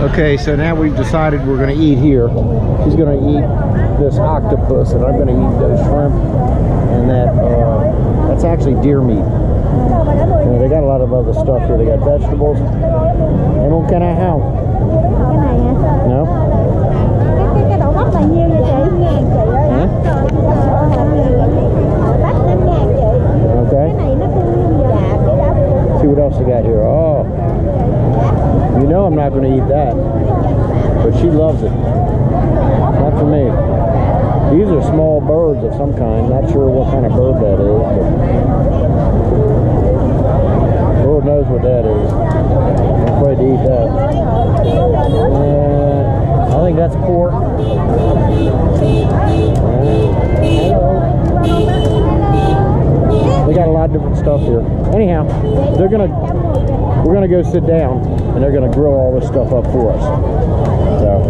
Okay, so now we've decided we're going to eat here. She's going to eat this octopus, and I'm going to eat those shrimp, and that's actually deer meat. And they got a lot of other stuff here. They got vegetables. Em không can I help? Cái này hả? No? Cái đậu bắp là nhiêu vậy chị? 5.000 chị ơi. Huh? Bắp 5.000 chị. Okay. Cái này nó tương đương dạ cái đó. See what else they got here. Oh, you know I'm not going to eat that, but she loves it. Not for me. These are small birds of some kind. Not sure what kind of bird that is, but Lord knows what that is. I'm afraid to eat that. I think that's pork. They got a lot of different stuff here. Anyhow, we're gonna go sit down, and they're gonna grill all this stuff up for us. So.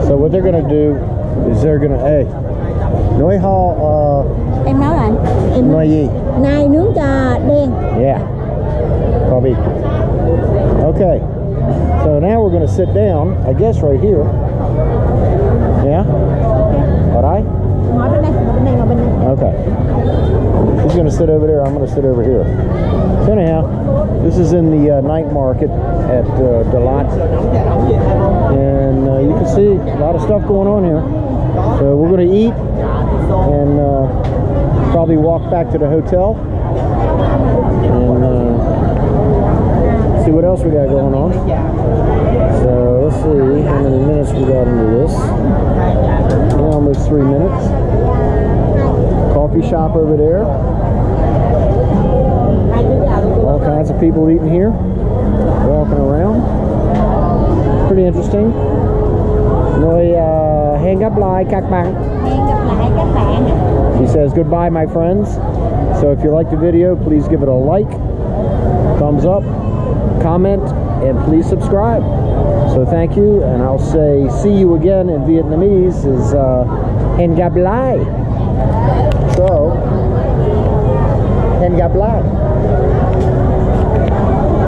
So what they're gonna do is they're gonna nói ho Em nói rồi. Em nói gì? Nai nướng cho đen. Yeah. Probably. Okay. So now we're gonna sit down, I guess right here. Yeah? Alright? Okay. He's gonna sit over there, I'm gonna sit over here. So anyhow, this is in the night market at Dalat. And you can see a lot of stuff going on here. So we're gonna eat and probably walk back to the hotel and see what else we got going on. So let's see how many minutes we got into this. Almost 3 minutes. Coffee shop over there. All kinds of people eating here, walking around. Pretty interesting. Rồi hẹn gặp lại các bạn. He says goodbye, my friends. So if you like the video, please give it a like, thumbs up, comment, and please subscribe. So thank you, and I'll say see you again in Vietnamese is hẹn gặp lại. So hẹn gặp lại.